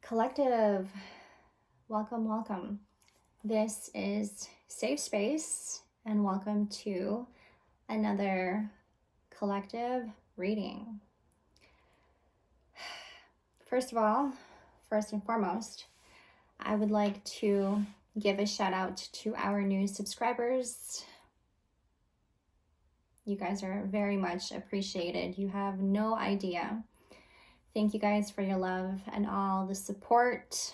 Collective, welcome, welcome. This is Safe Space, and welcome to another collective reading. First and foremost, I would like to give a shout out to our new subscribers. You guys are very much appreciated. You have no idea. Thank you guys for your love and all the support,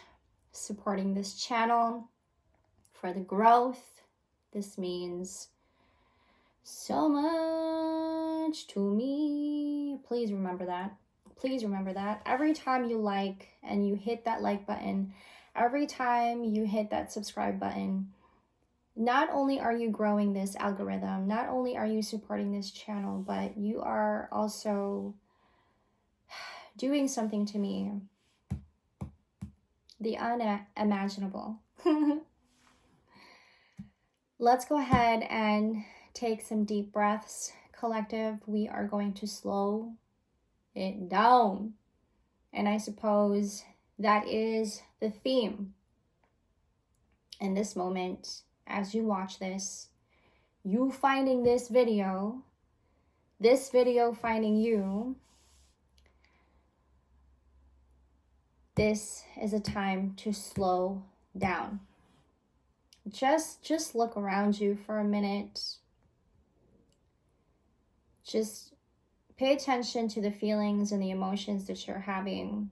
supporting this channel, for the growth. This means so much to me. Please remember that. Please remember that. Every time you like and you hit that like button, every time you hit that subscribe button, not only are you growing this algorithm, not only are you supporting this channel, but you are also doing something to me, the unimaginable. Let's go ahead and take some deep breaths. Collective, we are going to slow it down. And I suppose that is the theme in this moment. As you watch this, you finding this video finding you, this is a time to slow down. Just look around you for a minute. Just pay attention to the feelings and the emotions that you're having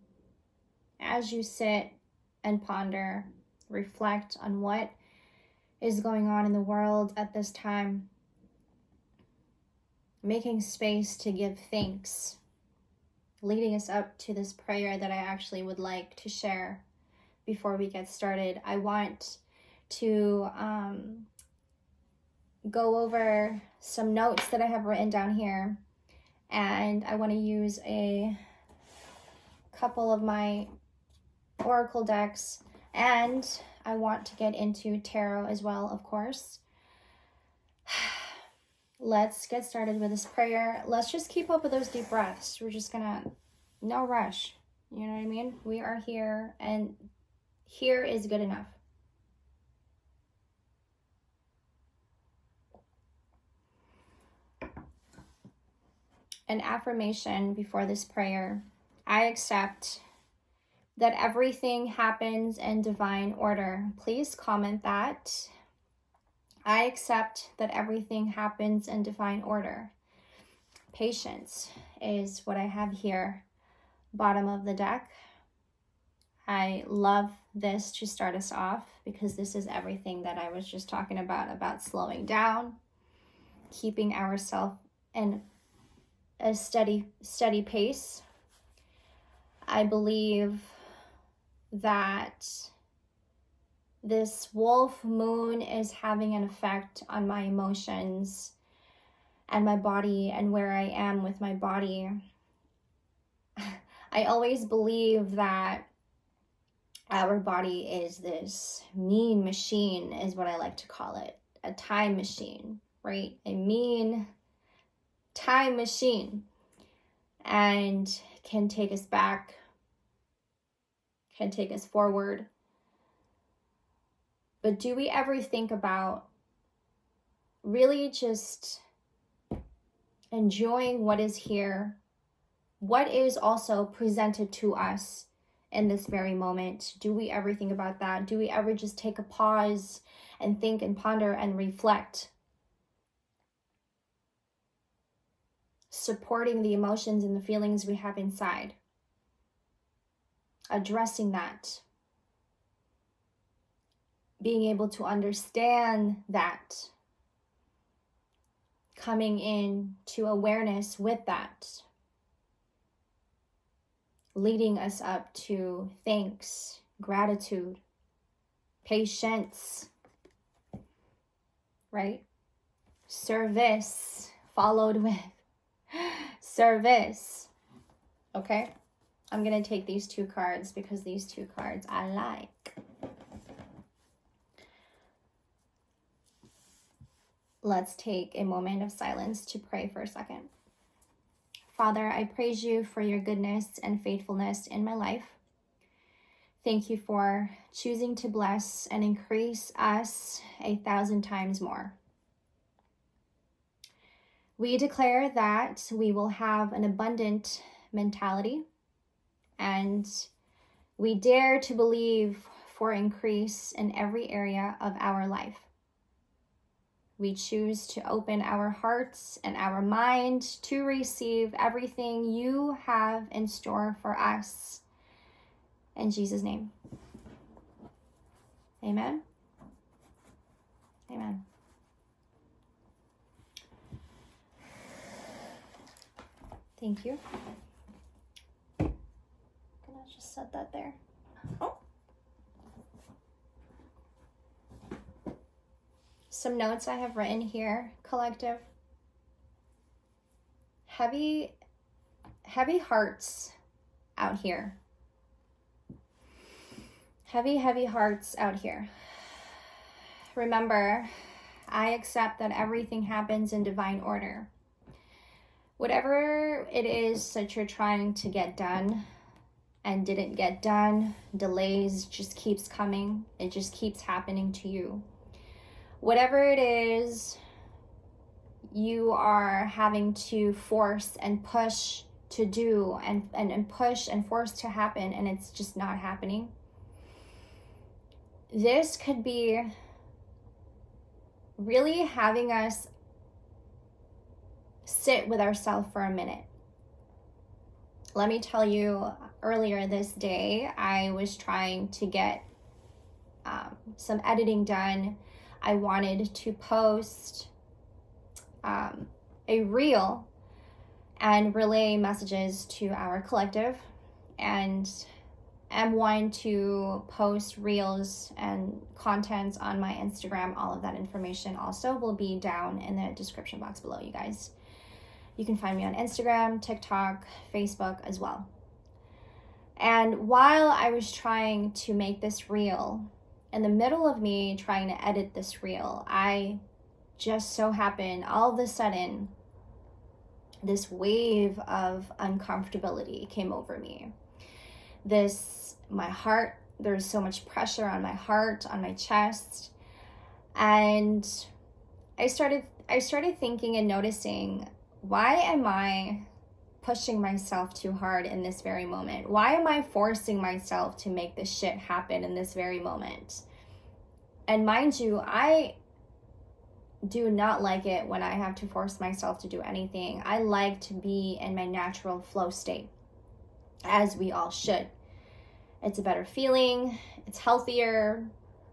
as you sit and ponder, reflect on what is going on in the world at this time. Making space to give thanks, leading us up to this prayer that I actually would like to share before we get started. I want to go over some notes that I have written down here, and I want to use a couple of my oracle decks, and I want to get into tarot as well, of course. Let's get started with this prayer. Let's just keep up with those deep breaths. We're just gonna, no rush. You know what I mean? We are here, and here is good enough. An affirmation before this prayer. I accept that everything happens in divine order. Please comment that. I accept that everything happens in divine order. Patience is what I have here, bottom of the deck. I love this to start us off because this is everything that I was just talking about slowing down, keeping ourselves in a steady pace. I believe that this wolf moon is having an effect on my emotions and my body and where I am with my body. I always believe that our body is this mean machine, is what I like to call it. A time machine, right? A mean time machine, and can take us back, can take us forward. But do we ever think about really just enjoying what is here, what is also presented to us in this very moment? Do we ever think about that? Do we ever just take a pause and think and ponder and reflect? Supporting the emotions and the feelings we have inside. Addressing that. Being able to understand that. Coming in to awareness with that. Leading us up to thanks, gratitude, patience, right? Service, followed with service. Okay? I'm going to take these two cards because these two cards I like. Let's take a moment of silence to pray for a second. Father, I praise you for your goodness and faithfulness in my life. Thank you for choosing to bless and increase us 1,000 times more. We declare that we will have an abundant mentality, and we dare to believe for increase in every area of our life. We choose to open our hearts and our mind to receive everything you have in store for us. In Jesus' name. Amen. Amen. Thank you. I'm gonna just set that there. Oh. Some notes I have written here, collective. Heavy hearts out here. Heavy hearts out here. Remember, I accept that everything happens in divine order. Whatever it is that you're trying to get done and didn't get done, delays just keeps coming. It just keeps happening to you. Whatever it is you are having to force and push to do and push and force to happen, and it's just not happening. This could be really having us sit with ourselves for a minute. Let me tell you, earlier this day, I was trying to get some editing done. I wanted to post a reel and relay messages to our collective, and am wanting to post reels and contents on my Instagram. All of that information also will be down in the description box below, you guys. You can find me on Instagram, TikTok, Facebook as well. And while I was trying to make this reel, in the middle of me trying to edit this reel, I just so happened, all of a sudden, this wave of uncomfortability came over me. My heart, there's so much pressure on my heart, on my chest. And I started thinking and noticing, why am I pushing myself too hard in this very moment? Why am I forcing myself to make this shit happen in this very moment? And mind you, I do not like it when I have to force myself to do anything. I like to be in my natural flow state, as we all should. It's a better feeling, it's healthier,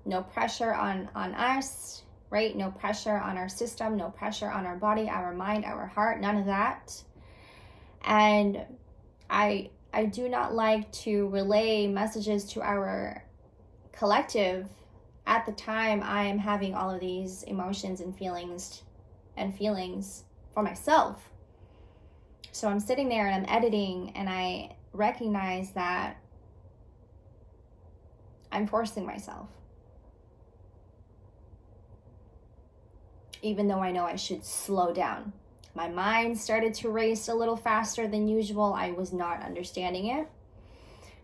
no pressure on us, right? No pressure on our system, no pressure on our body, our mind, our heart, none of that. And I do not like to relay messages to our collective at the time I am having all of these emotions and feelings for myself. So I'm sitting there and I'm editing, and I recognize that I'm forcing myself. Even though I know I should slow down. My mind started to race a little faster than usual. I was not understanding it.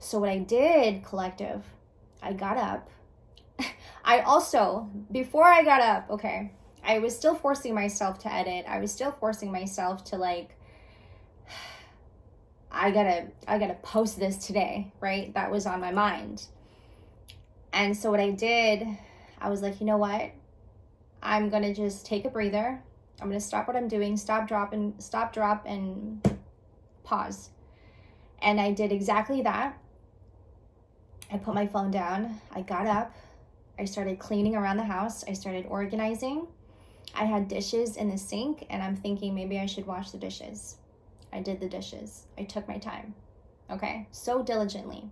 So what I did, collective, I got up. I also, before I got up, okay, I was still forcing myself to edit. I was still forcing myself to I gotta post this today, right? That was on my mind. And so what I did, I was like, you know what? I'm gonna just take a breather. I'm gonna stop what I'm doing, stop, drop, and pause. And I did exactly that. I put my phone down. I got up. I started cleaning around the house. I started organizing. I had dishes in the sink, and I'm thinking maybe I should wash the dishes. I did the dishes. I took my time, okay? So diligently.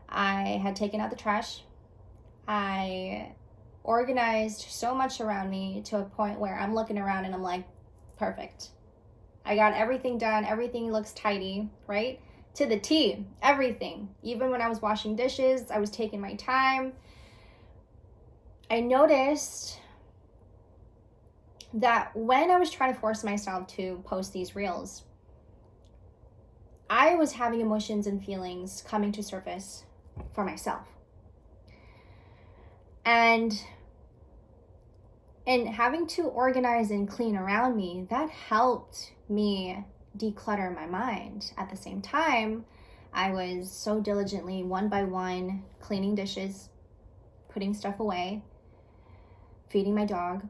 I had taken out the trash. I organized so much around me to a point where I'm looking around and I'm like, perfect. I got everything done. Everything looks tidy, right? To the T, everything. Even when I was washing dishes, I was taking my time. I noticed that when I was trying to force myself to post these reels, I was having emotions and feelings coming to surface for myself. And having to organize and clean around me, that helped me declutter my mind. At the same time, I was so diligently, one by one, cleaning dishes, putting stuff away, feeding my dog.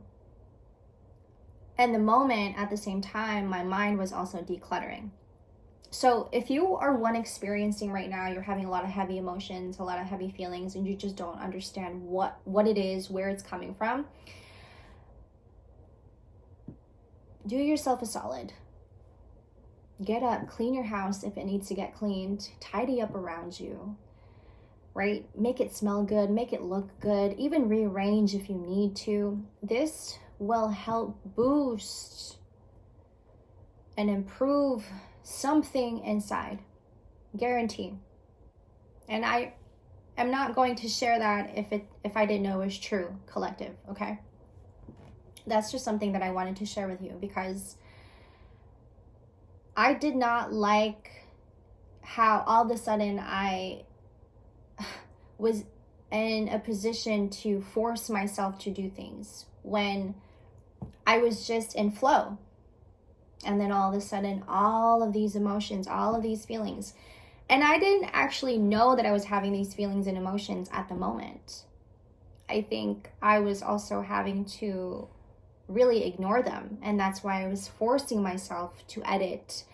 And the moment, at the same time, my mind was also decluttering. So if you are one experiencing right now, you're having a lot of heavy emotions, a lot of heavy feelings, and you just don't understand what it is, where it's coming from, do yourself a solid. Get up, clean your house if it needs to get cleaned, tidy up around you, right? Make it smell good, make it look good, even rearrange if you need to. This will help boost and improve something inside, guarantee. And I am not going to share that if I didn't know it was true, collective, okay? That's just something that I wanted to share with you, because I did not like how all of a sudden I was in a position to force myself to do things when I was just in flow. And then all of a sudden, all of these emotions, all of these feelings. And I didn't actually know that I was having these feelings and emotions at the moment. I think I was also having to really ignore them. And that's why I was forcing myself to edit,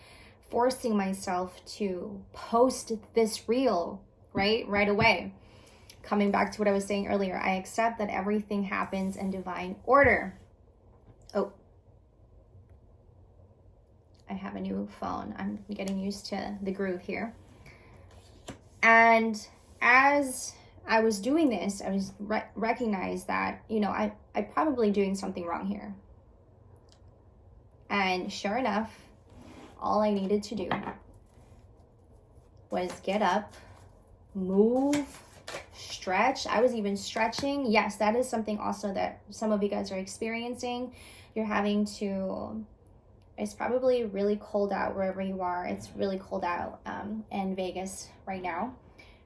forcing myself to post this reel, right away. Coming back to what I was saying earlier, I accept that everything happens in divine order. Oh, I have a new phone. I'm getting used to the groove here. And as I was doing this, I was recognized that, I'm probably doing something wrong here. And sure enough, all I needed to do was get up, move, stretch. I was even stretching. Yes, that is something also that some of you guys are experiencing. You're having to, it's probably really cold out wherever you are. It's really cold out in Vegas right now.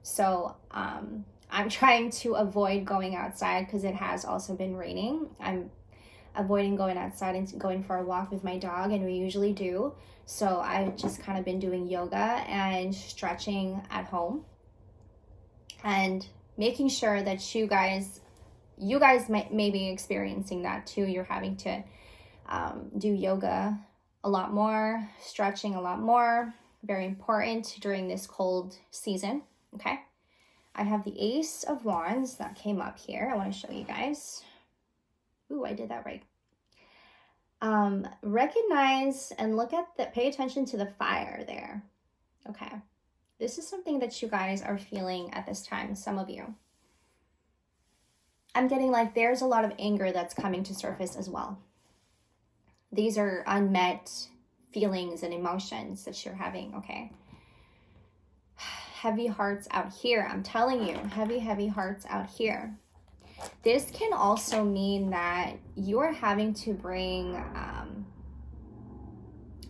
So I'm trying to avoid going outside because it has also been raining. I'm avoiding going outside and going for a walk with my dog, and we usually do. So I've just kind of been doing yoga and stretching at home and making sure that you guys may be experiencing that too. You're having to do yoga a lot more, stretching a lot more. Very important during this cold season, okay? I have the Ace of Wands that came up here. I want to show you guys. Ooh, I did that right. Recognize and pay attention to the fire there. Okay. This is something that you guys are feeling at this time, some of you. I'm getting like there's a lot of anger that's coming to surface as well. These are unmet feelings and emotions that you're having, okay? Heavy hearts out here. I'm telling you, heavy hearts out here. This can also mean that you're having to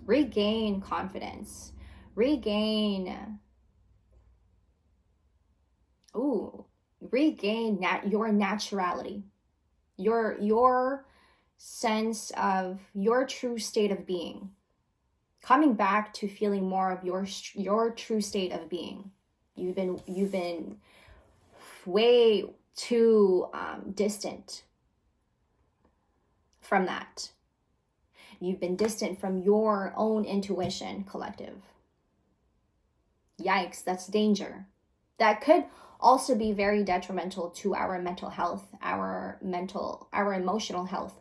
regain confidence, regain your naturality, your sense of your true state of being, coming back to feeling more of your true state of being. You've been way too distant from that. You've been distant from your own intuition, collective. Yikes, that's danger. That could also be very detrimental to our mental health, our emotional health.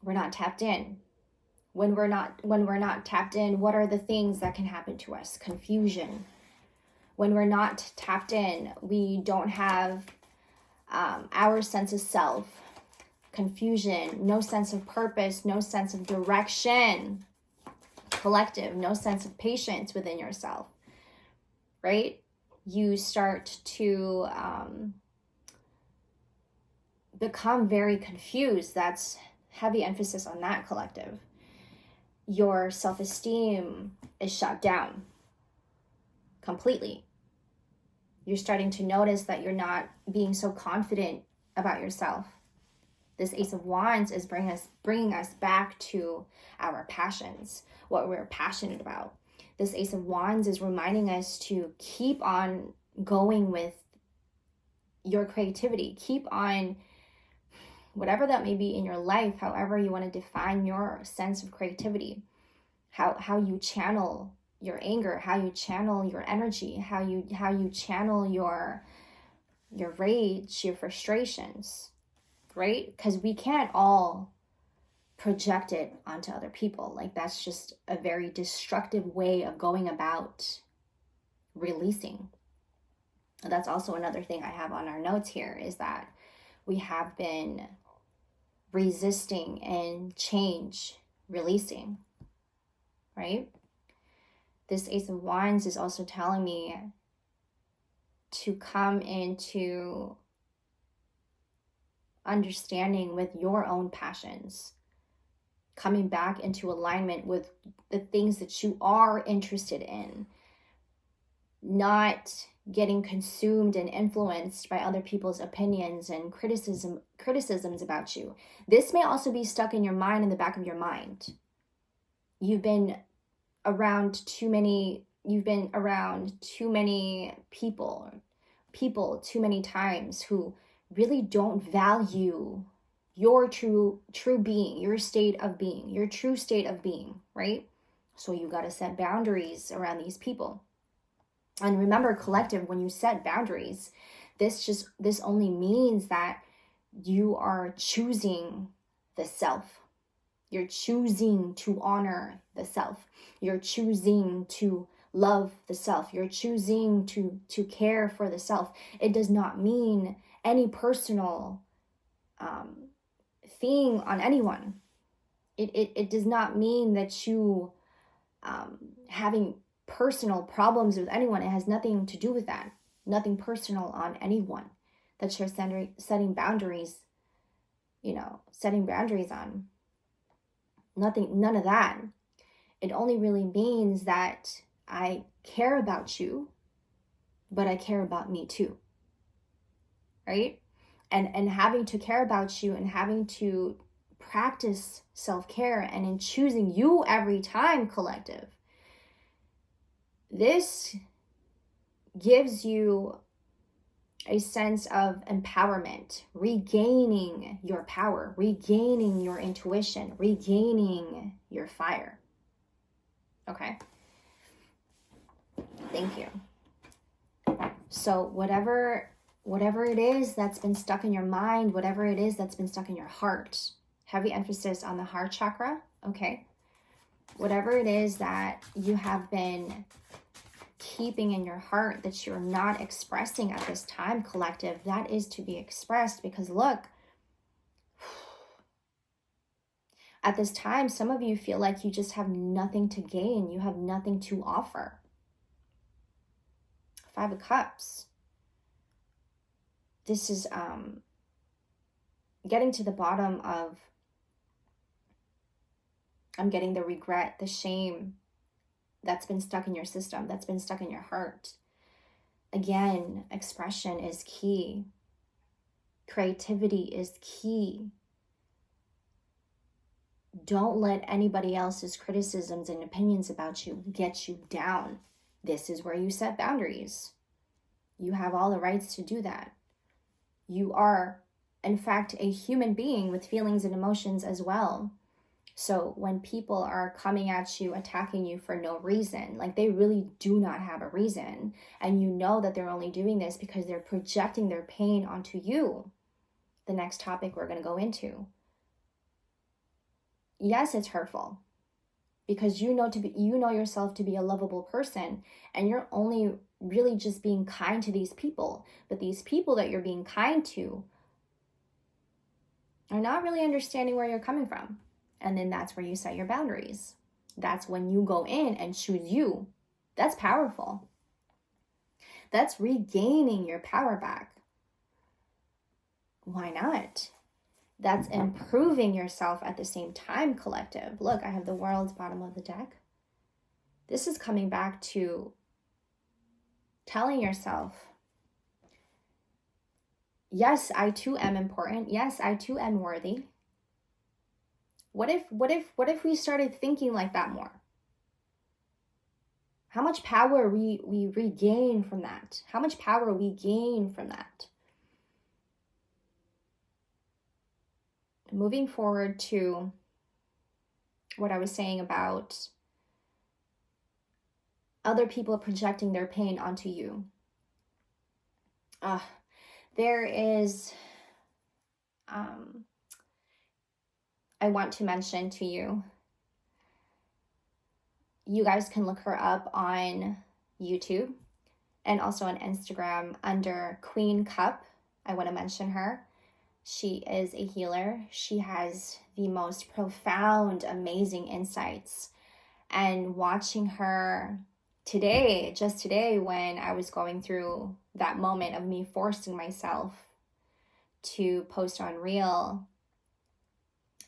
We're not tapped in. When we're not tapped in, what are the things that can happen to us? Confusion. When we're not tapped in, we don't have our sense of self. Confusion, no sense of purpose, no sense of direction. Collective, no sense of patience within yourself, right? You start to become very confused. That's heavy emphasis on that, collective. Your self-esteem is shut down completely. You're starting to notice that you're not being so confident about yourself. This Ace of Wands is bringing us back to our passions, what we're passionate about. This Ace of Wands is reminding us to keep on going with your creativity. Keep on whatever that may be in your life, however you want to define your sense of creativity, how you channel your anger, how you channel your energy, how you channel your rage, your frustrations, right? Because we can't all project it onto other people. Like, that's just a very destructive way of going about releasing. And that's also another thing I have on our notes here, is that we have been resisting and change releasing, right? This Ace of Wands is also telling me to come into understanding with your own passions, coming back into alignment with the things that you are interested in, not getting consumed and influenced by other people's opinions and criticisms about you. This may also be stuck in your mind, in the back of your mind. You've been around too many people too many times who really don't value your true being, your state of being, your true state of being, right? So you got to set boundaries around these people. And remember, collective, when you set boundaries, this only means that you are choosing the self. You're choosing to honor the self. You're choosing to love the self. You're choosing to care for the self. It does not mean any personal thing on anyone. It does not mean that you having personal problems with anyone. It has nothing to do with that. Nothing personal on anyone that you're setting boundaries, setting boundaries on. None of that. It only really means that I care about you, but I care about me too, right? And having to care about you and having to practice self-care and in choosing you every time, collective, this gives you a sense of empowerment, regaining your power, regaining your intuition, regaining your fire. Okay. Thank you. So whatever it is that's been stuck in your mind, whatever it is that's been stuck in your heart, heavy emphasis on the heart chakra, okay? Whatever it is that you have been keeping in your heart that you're not expressing at this time, collective, that is to be expressed, because look, at this time, some of you feel like you just have nothing to gain. You have nothing to offer. 5 of Cups. This is getting to the bottom of, I'm getting the regret, the shame that's been stuck in your system, that's been stuck in your heart. Again, expression is key. Creativity is key. Don't let anybody else's criticisms and opinions about you get you down. This is where you set boundaries. You have all the rights to do that. You are, in fact, a human being with feelings and emotions as well. So when people are coming at you, attacking you for no reason, like they really do not have a reason, and you know that they're only doing this because they're projecting their pain onto you. The next topic we're going to go into. Yes, it's hurtful because you know yourself to be a lovable person, and you're only really just being kind to these people. But these people that you're being kind to are not really understanding where you're coming from. And then that's where you set your boundaries. That's when you go in and choose you. That's powerful. That's regaining your power back. Why not? That's improving yourself at the same time, collective. Look, I have the World's bottom of the deck. This is coming back to telling yourself Yes, I too am important. Yes, I too am worthy. What if we started thinking like that more? How much power we regain from that? How much power we gain from that? Moving forward to what I was saying about other people projecting their pain onto you. There is, I want to mention to you, you guys can look her up on YouTube and also on Instagram under Queen Cup. I want to mention her. She is a healer. She has the most profound, amazing insights. And watching her today, just today, when I was going through that moment of me forcing myself to post on Reel,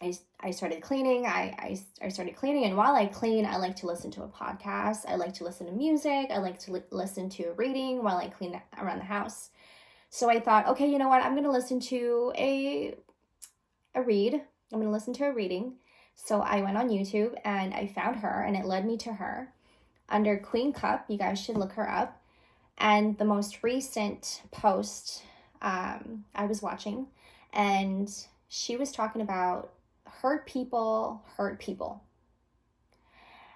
I started cleaning. I started cleaning, and while I clean, I like to listen to a podcast. I like to listen to music. I like to listen to a reading while I clean around the house. So I thought, okay, you know what? I'm going to listen to a read. I'm going to listen to a reading. So I went on YouTube and I found her, and it led me to her under Queen Cup. You guys should look her up. And the most recent post I was watching, and she was talking about hurt people.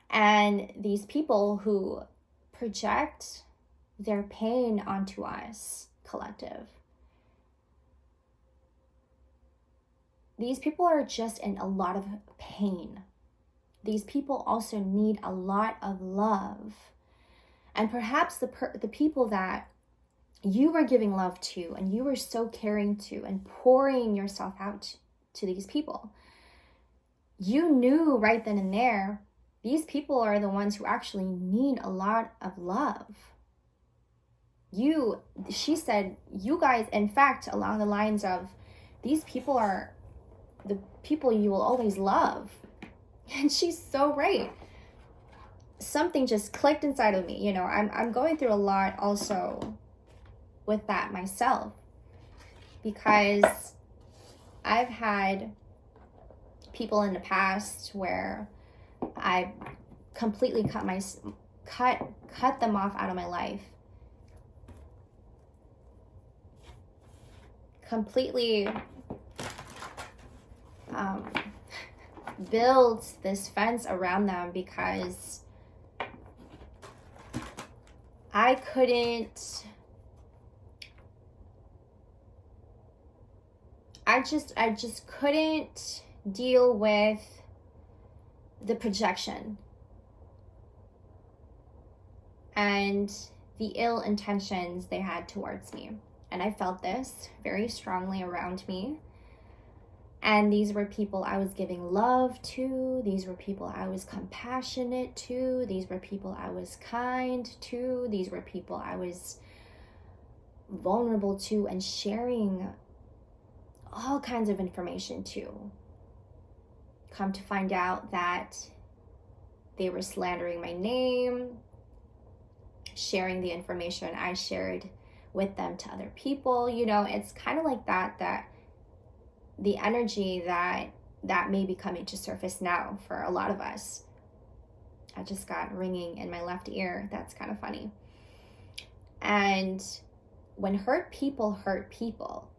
And these people who project their pain onto us, collective. These people are just in a lot of pain. These people also need a lot of love. And perhaps the people that you were giving love to and you were so caring to and pouring yourself out to these people, you knew right then and there, these people are the ones who actually need a lot of love. She said, you guys, in fact, along the lines of, these people are the people you will always love. And she's so right. Something just clicked inside of me. You know, I'm going through a lot also with that myself, because I've had people in the past where I completely cut them off out of my life. Completely build this fence around them because I just couldn't deal with the projection and the ill intentions they had towards me. And I felt this very strongly around me. And these were people I was giving love to. These were people I was compassionate to. These were people I was kind to. These were people I was vulnerable to and sharing all kinds of information to. Come to find out that they were slandering my name, sharing the information I shared with them to other people. You know, it's kind of like that the energy that may be coming to surface now for a lot of us. I just got ringing in my left ear. That's kind of funny. And when hurt people,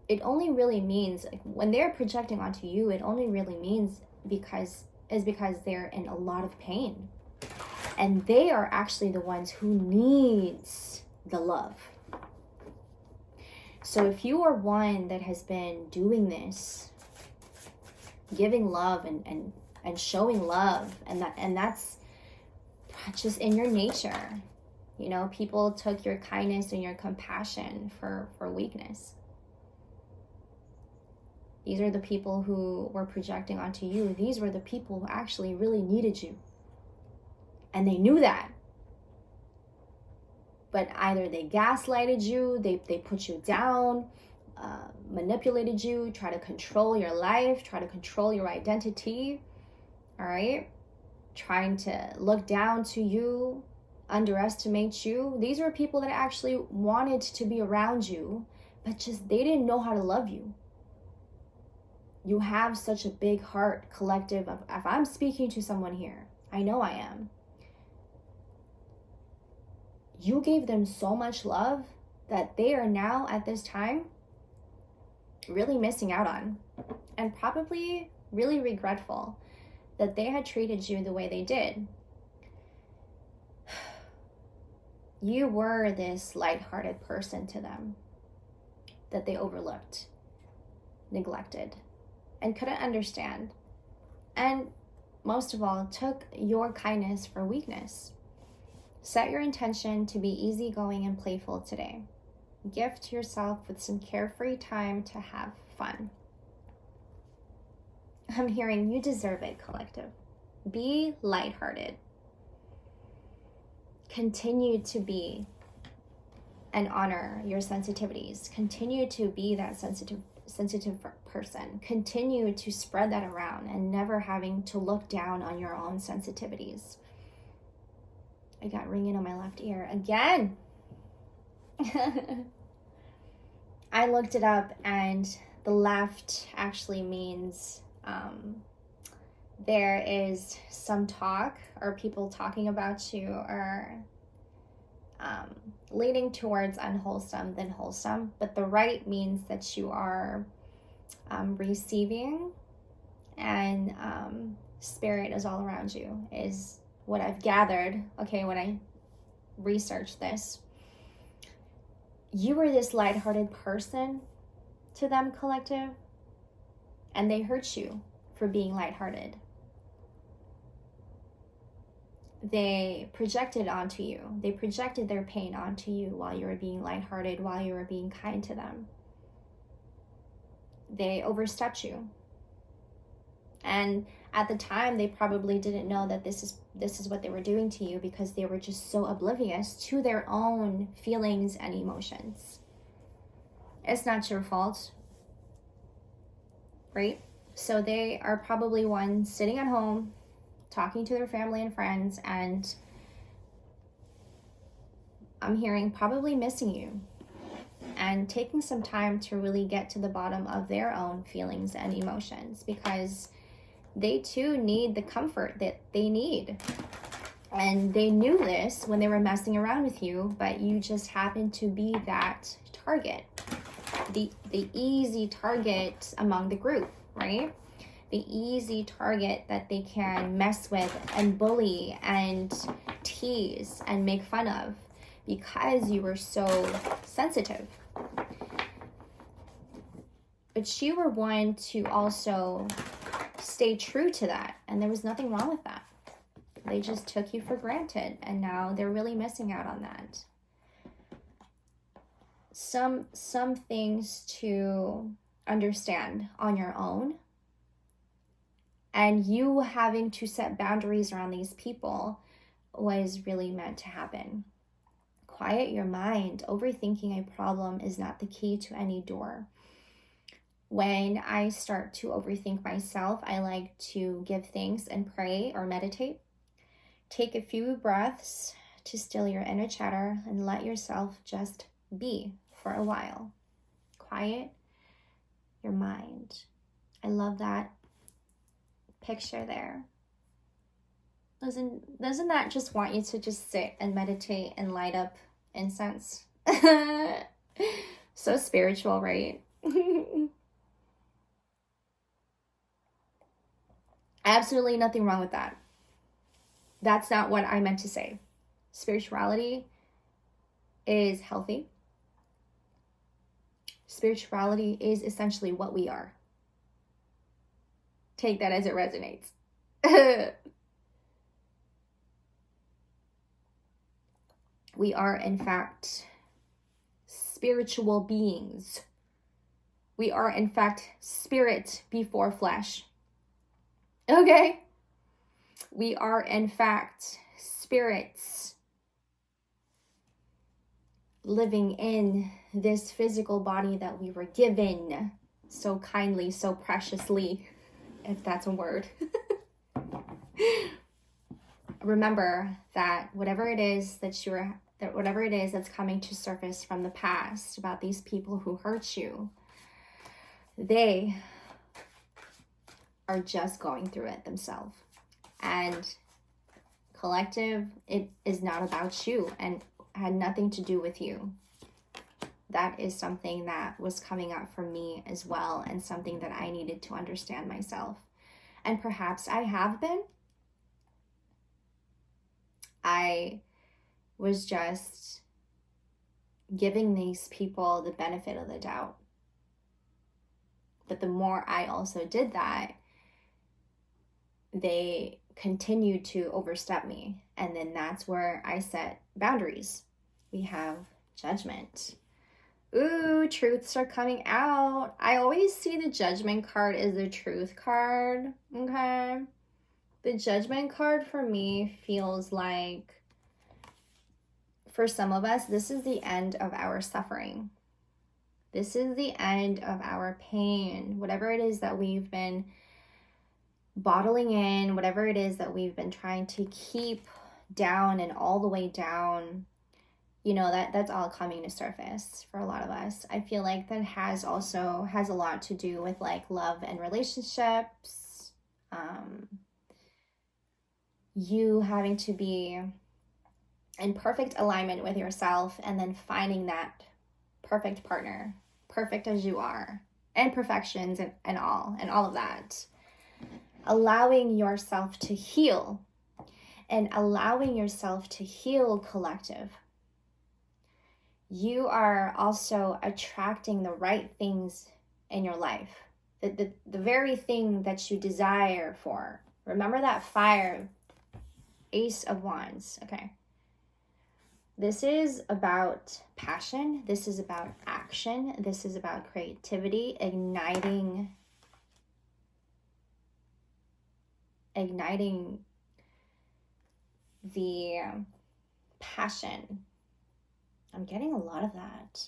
it only really means, like, when they're projecting onto you, it only really means because they're in a lot of pain. And they are actually the ones who needs the love. So if you are one that has been doing this, giving love and showing love, and that's just in your nature. You know, people took your kindness and your compassion for weakness. These are the people who were projecting onto you. These were the people who actually really needed you. And they knew that. But either they gaslighted you, they put you down, manipulated you, try to control your life, try to control your identity, all right? Trying to look down to you, underestimate you. These were people that actually wanted to be around you, but just they didn't know how to love you. You have such a big heart, collective. If I'm speaking to someone here, I know I am. You gave them so much love that they are now at this time really missing out on, and probably really regretful that they had treated you the way they did. You were this lighthearted person to them that they overlooked, neglected, and couldn't understand. And most of all, took your kindness for weakness. Set your intention to be easygoing and playful today. Gift yourself with some carefree time to have fun. I'm hearing you deserve it, collective. Be lighthearted. Continue to be and honor your sensitivities. Continue to be that sensitive person. Continue to spread that around and never having to look down on your own sensitivities. I got ringing on my left ear again. I looked it up, and the left actually means there is some talk or people talking about you or leaning towards unwholesome than wholesome. But the right means that you are receiving, and spirit is all around you, is what I've gathered, okay, when I researched this. You were this lighthearted person to them, collective, and they hurt you for being lighthearted. They projected onto you. They projected their pain onto you while you were being lighthearted, while you were being kind to them. They overstepped you. And at the time, they probably didn't know that this is what they were doing to you, because they were just so oblivious to their own feelings and emotions. It's not your fault, right? So they are probably one sitting at home, talking to their family and friends, and I'm hearing probably missing you and taking some time to really get to the bottom of their own feelings and emotions, because they too need the comfort that they need. And they knew this when they were messing around with you, but you just happened to be that target, the easy target among the group, right? The easy target that they can mess with and bully and tease and make fun of, because you were so sensitive. But you were one to also stay true to that, and there was nothing wrong with that. They just took you for granted, and now they're really missing out on that. Some things to understand on your own, and you having to set boundaries around these people was really meant to happen. Quiet your mind. Overthinking a problem is not the key to any door. When I start to overthink myself, I like to give thanks and pray or meditate. Take a few breaths to still your inner chatter and let yourself just be for a while. Quiet your mind. I love that picture there. Doesn't that just want you to just sit and meditate and light up incense? So spiritual, right? Absolutely nothing wrong with that. That's not what I meant to say. Spirituality is healthy. Spirituality is essentially what we are. Take that as it resonates. We are, in fact, spiritual beings. We are, in fact, spirit before flesh. Okay? We are, in fact, spirits living in this physical body that we were given so kindly, so preciously, if that's a word. Remember that whatever it is that that whatever it is that's coming to surface from the past about these people who hurt you, they are just going through it themselves. And collective, it is not about you and had nothing to do with you. That is something that was coming up for me as well, and something that I needed to understand myself. And perhaps I have been. I was just giving these people the benefit of the doubt. But the more I also did that, they continued to overstep me. And then that's where I set boundaries. We have judgment. Ooh, truths are coming out. I always see the judgment card as the truth card, okay? The judgment card for me feels like, for some of us, this is the end of our suffering. This is the end of our pain. Whatever it is that we've been bottling in, whatever it is that we've been trying to keep down and all the way down, you know, that's all coming to surface for a lot of us. I feel like that has a lot to do with like love and relationships, you having to be in perfect alignment with yourself, and then finding that perfect partner, perfect as you are, and perfections and all of that. Allowing yourself to heal, and allowing yourself to heal, collective. You are also attracting the right things in your life, the very thing that you desire for. Remember that fire, Ace of Wands, okay? This is about passion. This is about action. This is about creativity, igniting the passion. I'm getting a lot of that.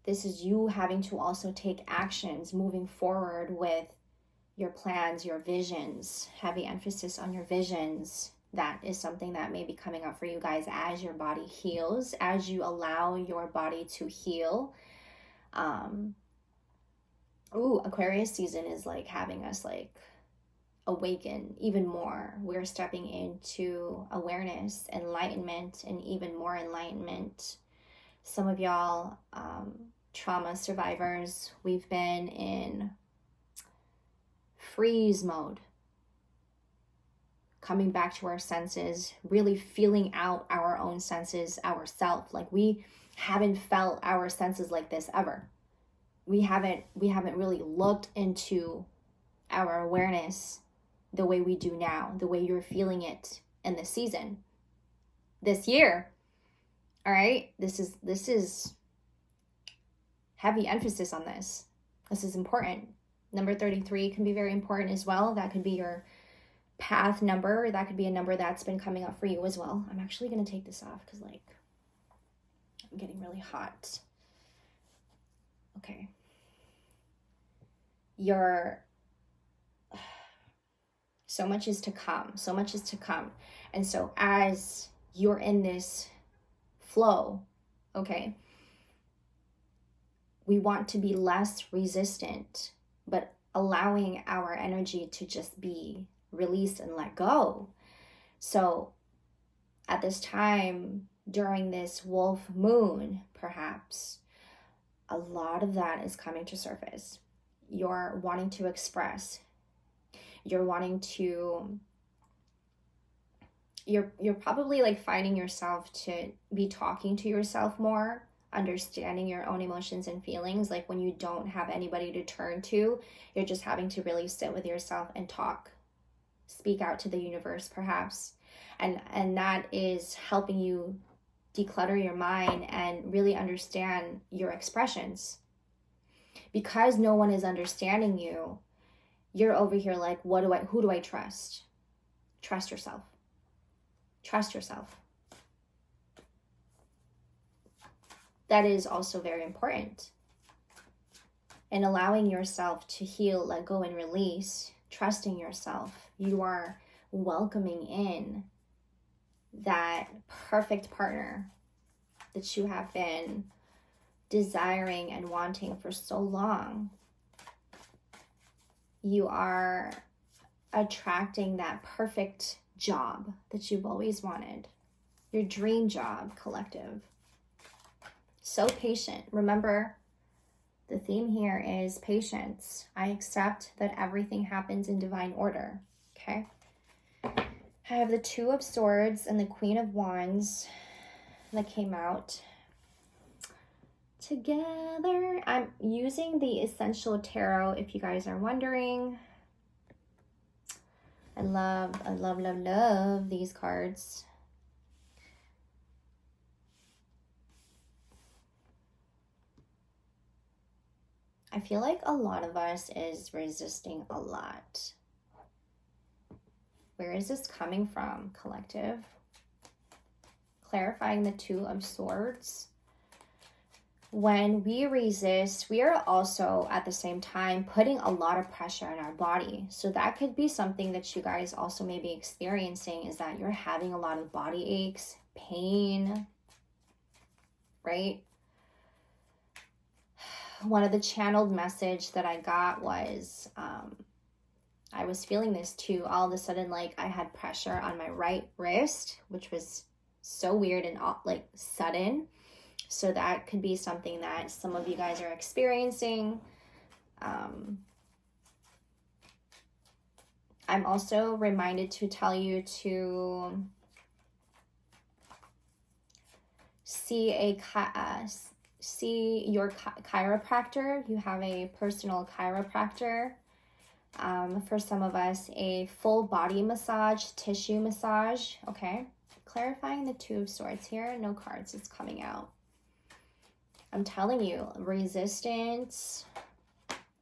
This is you having to also take actions, moving forward with your plans, your visions, heavy emphasis on your visions. That is something that may be coming up for you guys as your body heals, as you allow your body to heal. Aquarius season is like having us like awaken even more. We're stepping into awareness, enlightenment, and even more enlightenment. Some of y'all, trauma survivors, we've been in freeze mode, coming back to our senses, really feeling out our own senses, ourself. Like we haven't felt our senses like this ever. We haven't really looked into our awareness the way we do now, the way you're feeling it in the season, this year. All right, this is heavy emphasis on this. This is important. Number 33 can be very important as well. That could be your path number. That could be a number that's been coming up for you as well. I'm actually going to take this off because like I'm getting really hot. Okay. So much is to come. And so as you're in this flow, okay, we want to be less resistant, but allowing our energy to just be released and let go. So at this time, during this wolf moon, perhaps, a lot of that is coming to surface. You're wanting to express. You're wanting to, you're probably like finding yourself to be talking to yourself more, understanding your own emotions and feelings. Like when you don't have anybody to turn to, you're just having to really sit with yourself and talk, speak out to the universe perhaps. And that is helping you declutter your mind and really understand your expressions. Because no one is understanding you, you're over here like, who do I trust? Trust yourself. Trust yourself. That is also very important. And allowing yourself to heal, let go, and release, trusting yourself. You are welcoming in that perfect partner that you have been desiring and wanting for so long. You are attracting that perfect job that you've always wanted. Your dream job, collective. So patient. Remember, the theme here is patience. I accept that everything happens in divine order. Okay? I have the Two of Swords and the Queen of Wands that came out together. I'm using the Essential Tarot, if you guys are wondering. I love these cards. I feel like a lot of us is resisting a lot. Where is this coming from, collective? Clarifying the Two of Swords. When we resist, we are also at the same time putting a lot of pressure on our body. So that could be something that you guys also may be experiencing, is that you're having a lot of body aches, pain, right? One of the channeled message that I got was, I was feeling this too. All of a sudden, like I had pressure on my right wrist, which was so weird and like sudden. So that could be something that some of you guys are experiencing. I'm also reminded to tell you to see your chiropractor. You have a personal chiropractor. For some of us, a full body massage, tissue massage. Okay. Clarifying the Two of Swords here. No cards is coming out. I'm telling you, resistance.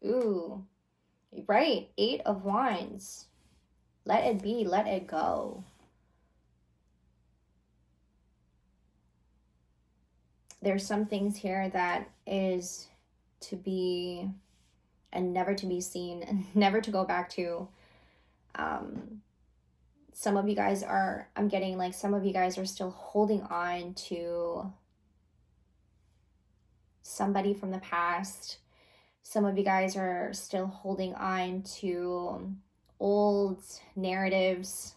Ooh, right. 8 of Wands. Let it be, let it go. There's some things here that is to be and never to be seen and never to go back to. Some of you guys are, I'm getting like some of you guys are still holding on to somebody from the past. Some of you guys are still holding on to old narratives,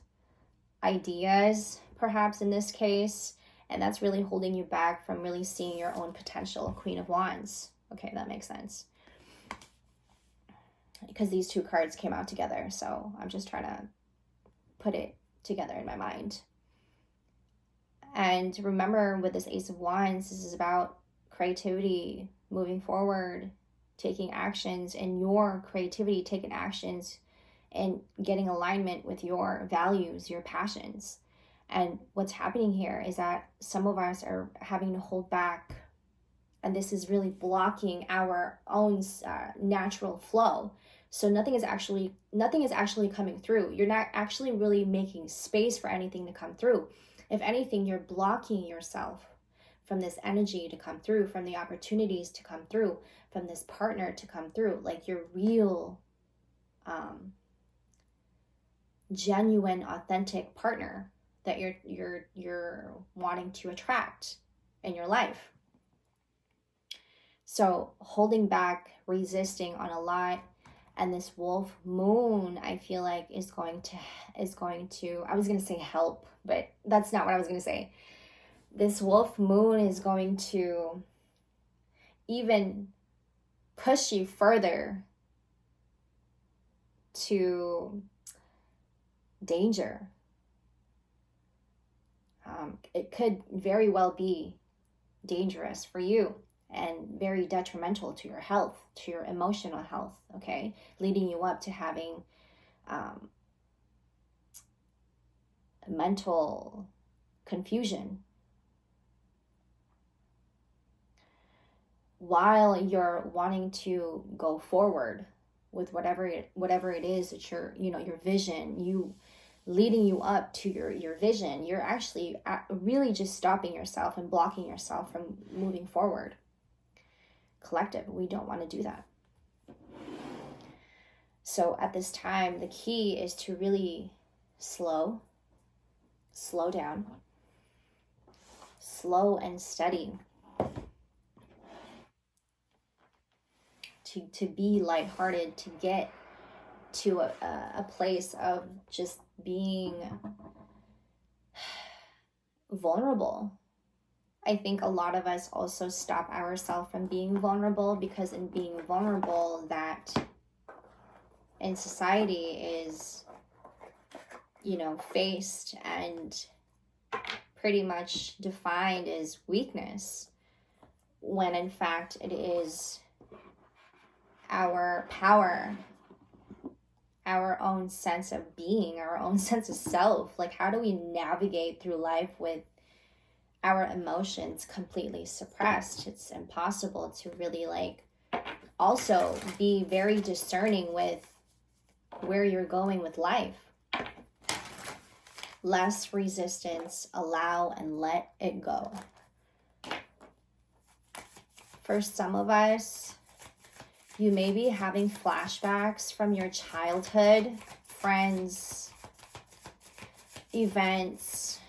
ideas, perhaps in this case, and that's really holding you back from really seeing your own potential. Queen of Wands. Okay, that makes sense. Because these two cards came out together, so I'm just trying to put it together in my mind. And remember, with this Ace of Wands, this is about creativity, moving forward, taking actions in your creativity, taking actions and getting alignment with your values, your passions. And what's happening here is that some of us are having to hold back, and this is really blocking our own natural flow. So nothing is actually coming through. You're not actually really making space for anything to come through. If anything, you're blocking yourself from this energy to come through, from the opportunities to come through, from this partner to come through, like your real, genuine, authentic partner that you're wanting to attract in your life. So holding back, resisting on a lot, and this wolf moon, I feel like is going to, I was going to say help, but that's not what I was going to say. This wolf moon is going to even push you further to danger. It could very well be dangerous for you and very detrimental to your health, to your emotional health, okay? Leading you up to having mental confusion. While you're wanting to go forward with whatever it is that your vision, leading you up to your vision, you're actually really just stopping yourself and blocking yourself from moving forward. Collective, we don't want to do that. So at this time, the key is to really slow down, slow and steady. To be lighthearted, to get to a place of just being vulnerable. I think a lot of us also stop ourselves from being vulnerable, because in being vulnerable, that in society is, you know, faced and pretty much defined as weakness, when in fact it is our power, our own sense of being, our own sense of self. Like, how do we navigate through life with our emotions completely suppressed? It's impossible to really also be very discerning with where you're going with life. Less resistance, allow and let it go. For some of us, you may be having flashbacks from your childhood, friends, events.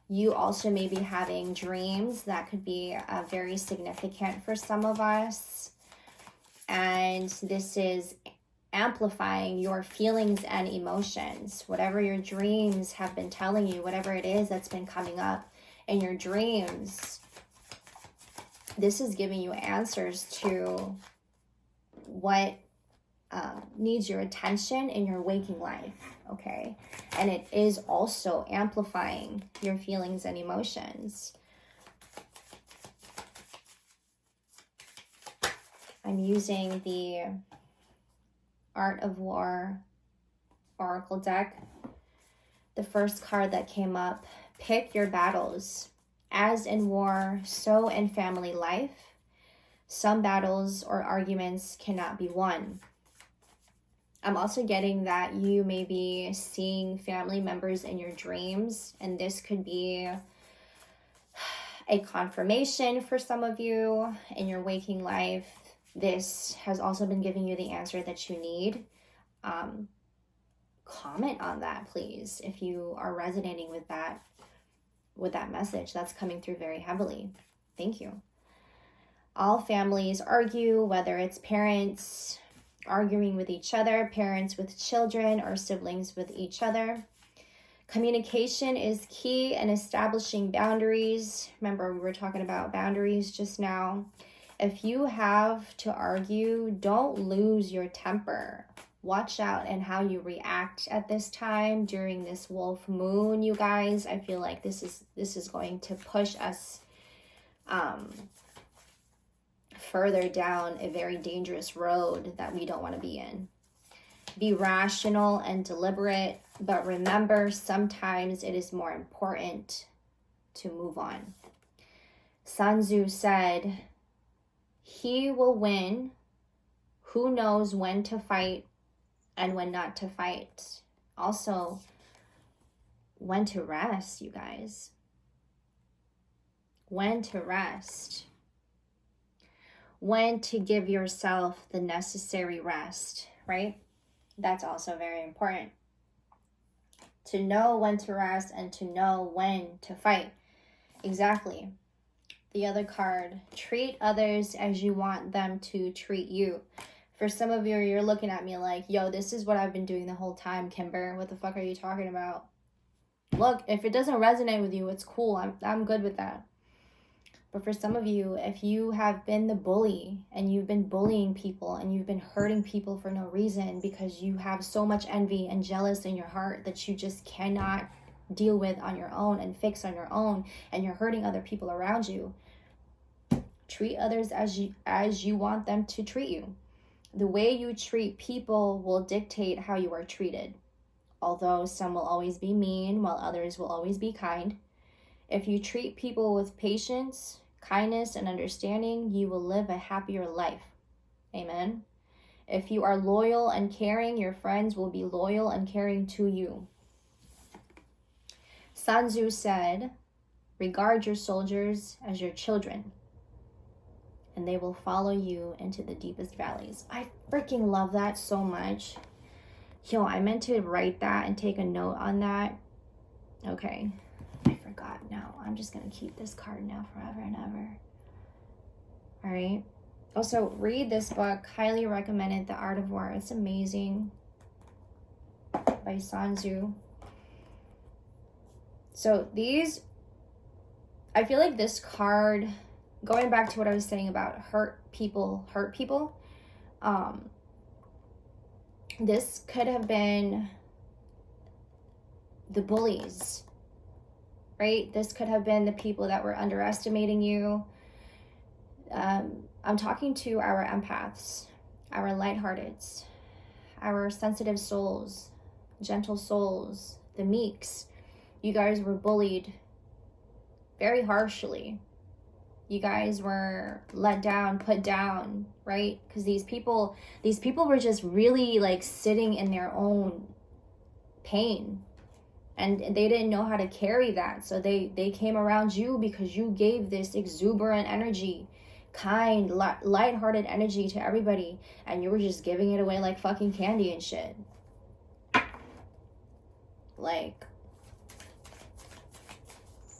You also may be having dreams that could be very significant for some of us. And this is amplifying your feelings and emotions. Whatever your dreams have been telling you, whatever it is that's been coming up in your dreams, this is giving you answers to what needs your attention in your waking life, okay? And it is also amplifying your feelings and emotions. I'm using the Art of War Oracle deck. The first card that came up, pick your battles. As in war, so in family life. Some battles or arguments cannot be won. I'm also getting that you may be seeing family members in your dreams, and this could be a confirmation for some of you in your waking life. This has also been giving you the answer that you need. Comment on that, please, if you are resonating with that message. That's coming through very heavily. Thank you. All families argue, whether it's parents arguing with each other, parents with children, or siblings with each other. Communication is key in establishing boundaries. Remember, we were talking about boundaries just now. If you have to argue, don't lose your temper. Watch out and how you react at this time during this wolf moon, you guys. I feel like this is going to push us further down a very dangerous road that we don't want to be in. Be rational and deliberate, but remember, sometimes it is more important to move on. Sun Tzu said, "He will win who knows when to fight and when not to fight." Also, when to rest, you guys. When to rest. When to give yourself the necessary rest, right? That's also very important. To know when to rest and to know when to fight. Exactly. The other card, treat others as you want them to treat you. For some of you, you're looking at me like, yo, this is what I've been doing the whole time, Kimber. What the fuck are you talking about? Look, if it doesn't resonate with you, it's cool. I'm good with that. But for some of you, if you have been the bully and you've been bullying people and you've been hurting people for no reason because you have so much envy and jealous in your heart that you just cannot deal with on your own and fix on your own, and you're hurting other people around you, treat others as you want them to treat you. The way you treat people will dictate how you are treated. Although some will always be mean while others will always be kind. If you treat people with patience, kindness, and understanding, you will live a happier life. Amen. If you are loyal and caring, your friends will be loyal and caring to you. Sun Tzu said, regard your soldiers as your children, and they will follow you into the deepest valleys. I freaking love that so much. Yo, I meant to write that and take a note on that. Okay. I forgot. No, I'm just going to keep this card now forever and ever. All right. Also, read this book. Highly recommended, The Art of War. It's amazing. By Sun Tzu. So these, I feel like this card, going back to what I was saying about hurt people, this could have been the bullies, right? This could have been the people that were underestimating you. I'm talking to our empaths, our lighthearteds, our sensitive souls, gentle souls, the meeks. You guys were bullied very harshly. You guys were let down, put down, right? Because these people were just really like sitting in their own pain, and they didn't know how to carry that. So they came around you because you gave this exuberant energy, kind, lighthearted energy to everybody, and you were just giving it away like fucking candy and shit. Like,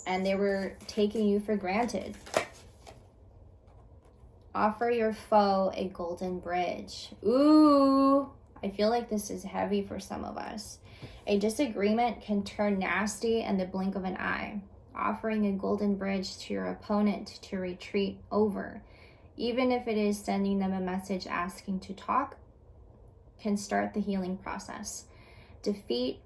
and they were taking you for granted. Offer your foe a golden bridge. Ooh, I feel like this is heavy for some of us. A disagreement can turn nasty in the blink of an eye. Offering a golden bridge to your opponent to retreat over, even if it is sending them a message asking to talk, can start the healing process. Defeat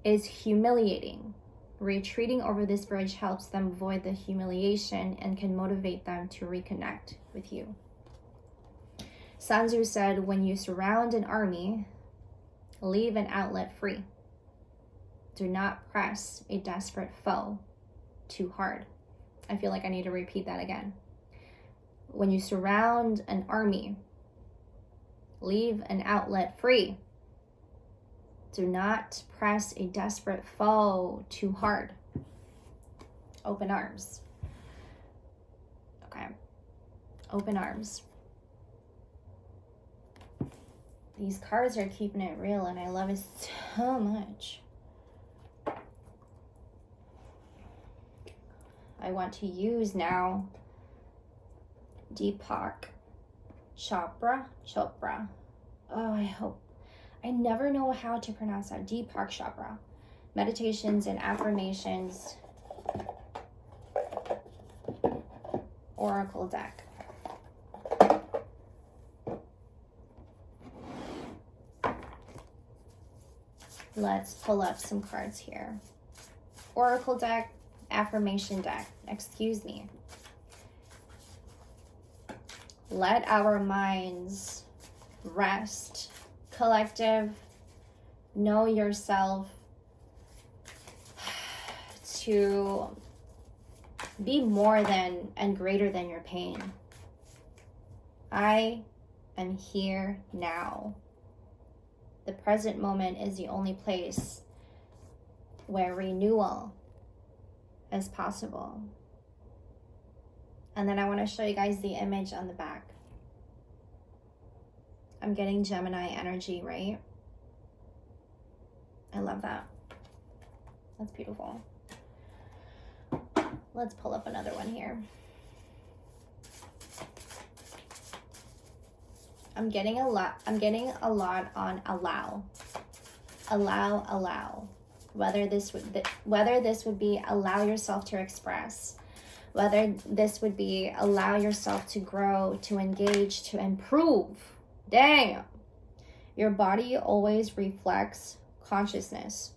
is humiliating. Retreating over this bridge helps them avoid the humiliation and can motivate them to reconnect with you. Sun Tzu said, when you surround an army, leave an outlet free. Do not press a desperate foe too hard. I feel like I need to repeat that again. When you surround an army, leave an outlet free. Do not press a desperate foe too hard. Open arms. Okay. Open arms. These cards are keeping it real, and I love it so much. I want to use now Deepak Chopra. Oh, I never know how to pronounce that. Deepak Chopra. Meditations and Affirmations Oracle deck. Let's pull up some cards here. Oracle deck, affirmation deck. Excuse me. Let our minds rest. Collective, know yourself to be more than and greater than your pain. I am here now. The present moment is the only place where renewal is possible. And then I want to show you guys the image on the back. I'm getting Gemini energy, right? I love that. That's beautiful. Let's pull up another one here. I'm getting a lot on allow. Allow. Whether this would be allow yourself to express. Whether this would be allow yourself to grow, to engage, to improve. Damn. Your body always reflects consciousness.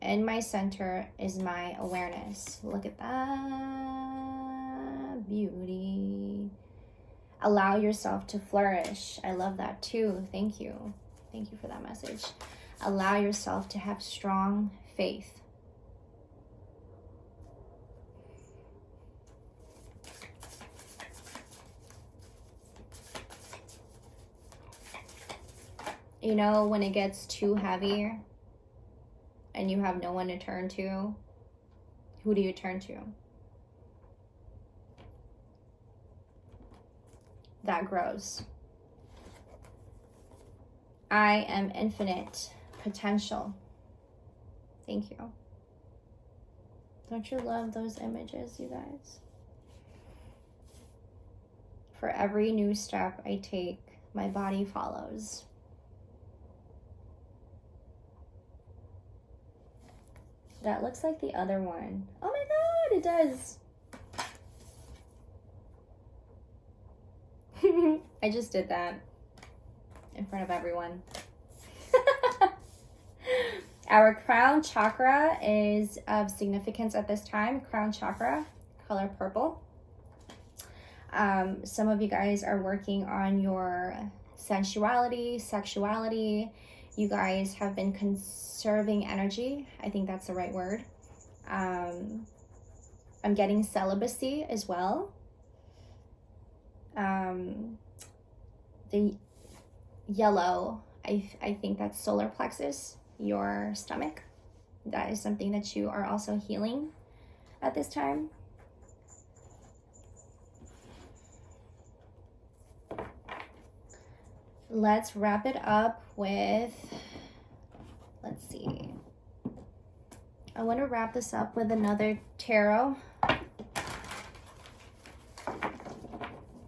In my center is my awareness. Look at that beauty. Allow yourself to flourish. I love that too. Thank you. Thank you for that message. Allow yourself to have strong faith. You know, when it gets too heavy and you have no one to turn to, who do you turn to? That grows. I am infinite potential. Thank you. Don't you love those images, you guys? For every new step I take, my body follows. That looks like the other one. Oh my God, it does. I just did that in front of everyone. Our crown chakra is of significance at this time. Crown chakra, color purple. Some of you guys are working on your sensuality, sexuality. You guys have been conserving energy. I think that's the right word. I'm getting celibacy as well. The yellow, I think that's solar plexus, your stomach. That is something that you are also healing at this time. Let's wrap it up with, let's see. I want to wrap this up with another tarot.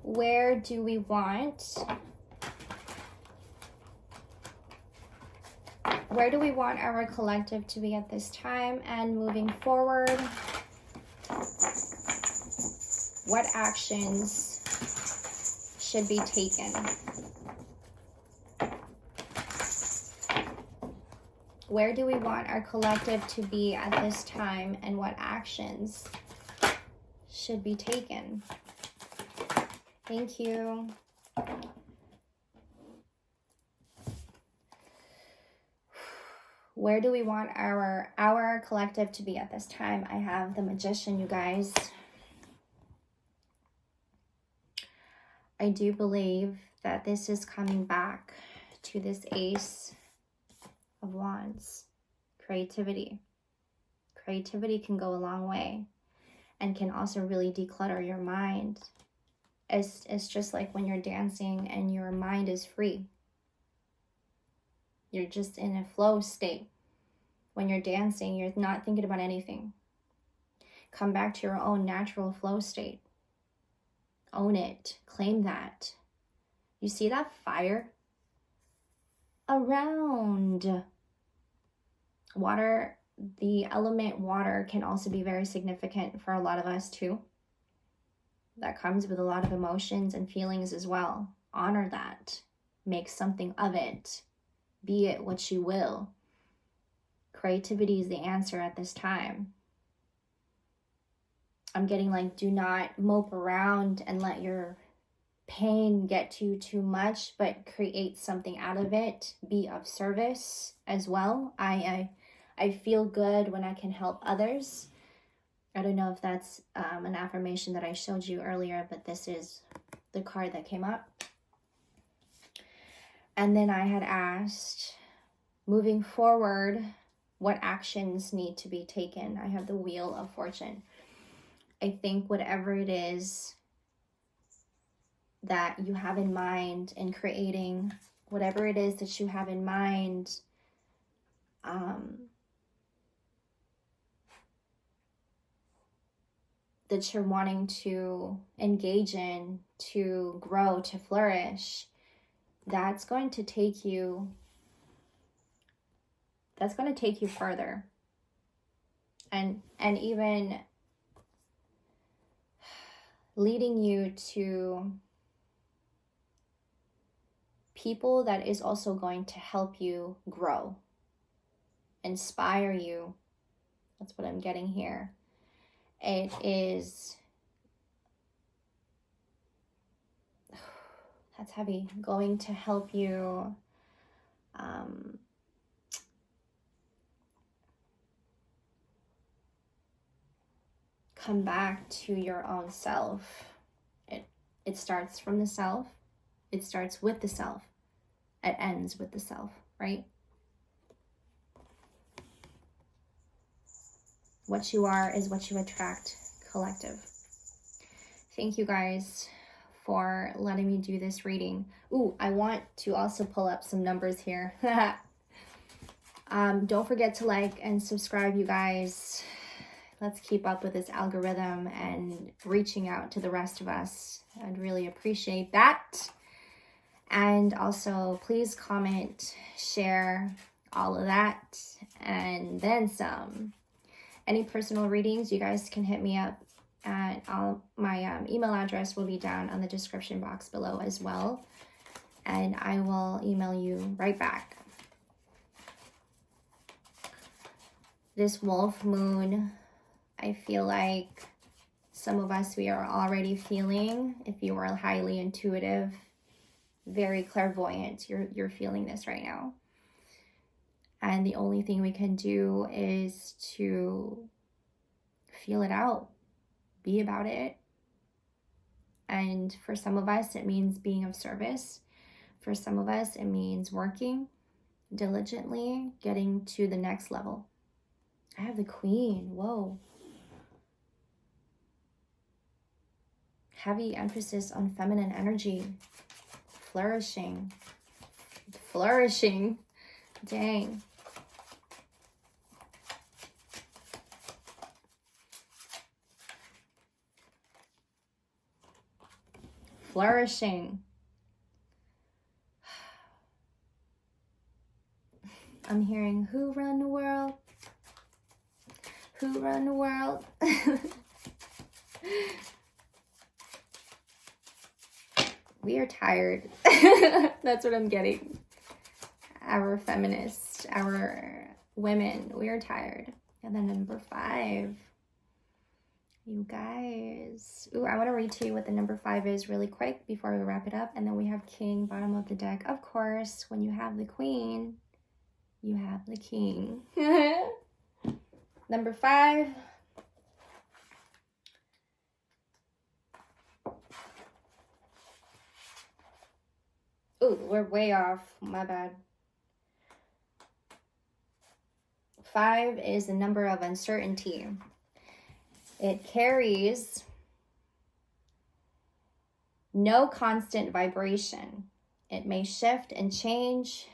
Where do we want our collective to be at this time and moving forward? What actions should be taken? Where do we want our collective to be at this time and what actions should be taken? Thank you. Where do we want our collective to be at this time? I have the Magician, you guys. I do believe that this is coming back to this Ace of Wands. Creativity. Creativity can go a long way and can also really declutter your mind. It's just like when you're dancing and your mind is free. You're just in a flow state. When you're dancing, you're not thinking about anything. Come back to your own natural flow state. Own it. Claim that. You see that fire around? Water, the element water can also be very significant for a lot of us too. That comes with a lot of emotions and feelings as well. Honor that. Make something of it. Be it what you will. Creativity is the answer at this time. I'm getting like, do not mope around and let your pain get to you too much, but create something out of it. Be of service as well. I feel good when I can help others. I don't know if that's an affirmation that I showed you earlier, but this is the card that came up. And then I had asked, moving forward, what actions need to be taken? I have the Wheel of Fortune. I think whatever it is that you have in mind in creating, whatever it is that you have in mind, that you're wanting to engage in, to grow, to flourish, that's going to take you further. And even leading you to people that is also going to help you grow, inspire you. That's what I'm getting here. It is, that's heavy, going to help you come back to your own self. It starts from the self. It starts with the self. It ends with the self, right? What you are is what you attract, collective. Thank you guys for letting me do this reading. Ooh, I want to also pull up some numbers here. Don't forget to like and subscribe, you guys. let's keep up with this algorithm and reaching out to the rest of us. I'd really appreciate that. And also, please comment, share, all of that, and then some. Any personal readings, you guys can hit me up at my email address will be down on the description box below as well. And I will email you right back. This wolf moon, I feel like some of us, we are already feeling, if you are highly intuitive, very clairvoyant, you're feeling this right now. And the only thing we can do is to feel it out, be about it. And for some of us, it means being of service. For some of us, it means working diligently, getting to the next level. I have the Queen. Whoa. Heavy emphasis on feminine energy. Flourishing. Flourishing. Dang. Flourishing. I'm hearing, who run the world? Who run the world? We are tired. That's what I'm getting. Our feminists, our women, we are tired. And then number 5. You guys. Ooh, I want to read to you what the number 5 is really quick before we wrap it up. And then we have King, bottom of the deck. Of course, when you have the Queen, you have the King. Number 5. Ooh, we're way off. My bad. 5 is the number of uncertainty. It carries no constant vibration. It may shift and change.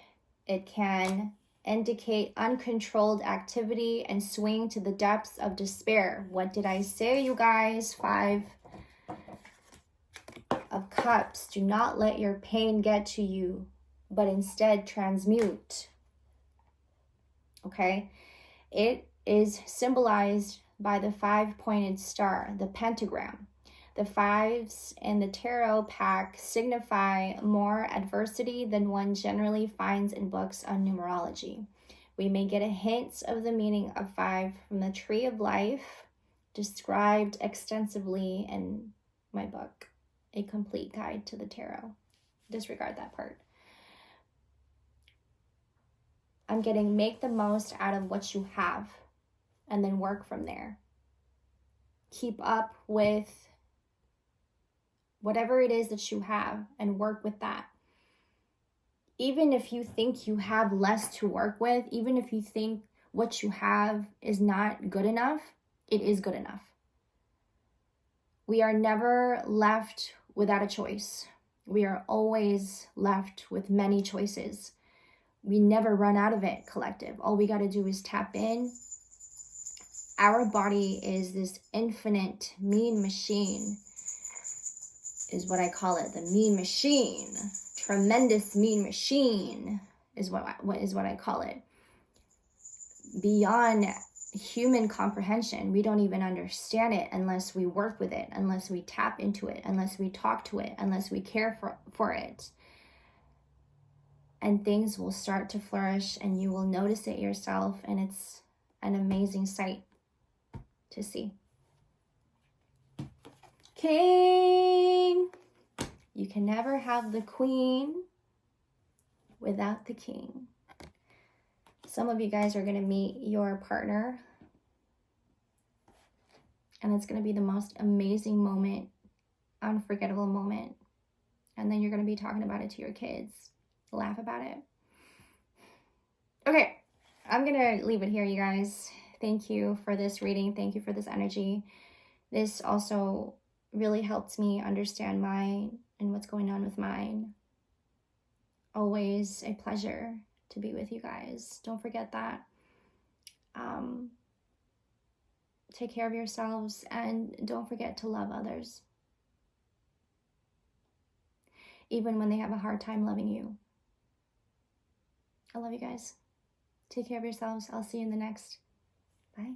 It can indicate uncontrolled activity and swing to the depths of despair. What did I say, you guys? 5 of Cups. Do not let your pain get to you, but instead transmute. Okay? It is symbolized by the 5-pointed star, the pentagram. The 5s in the tarot pack signify more adversity than one generally finds in books on numerology. We may get a hint of the meaning of 5 from the Tree of Life, described extensively in my book, A Complete Guide to the Tarot. Disregard that part. I'm getting make the most out of what you have and then work from there. Keep up with whatever it is that you have and work with that. Even if you think you have less to work with, even if you think what you have is not good enough, it is good enough. We are never left without a choice. We are always left with many choices. We never run out of it, collective. All we got to do is tap in. Our body is this infinite mean machine, is what I call it. The mean machine. Tremendous mean machine is what I call it. Beyond human comprehension. We don't even understand it unless we work with it, unless we tap into it, unless we talk to it, unless we care for it. And things will start to flourish and you will notice it yourself, and it's an amazing sight to see. King! You can never have the Queen without the King. Some of you guys are going to meet your partner, and it's going to be the most amazing moment, unforgettable moment. And then you're going to be talking about it to your kids. Laugh about it. Okay, I'm going to leave it here, you guys. Thank you for this reading. Thank you for this energy. This also really helped me understand mine and what's going on with mine. Always a pleasure to be with you guys. Don't forget that. Take care of yourselves, and don't forget to love others, even when they have a hard time loving you. I love you guys. Take care of yourselves. I'll see you in the next. Bye.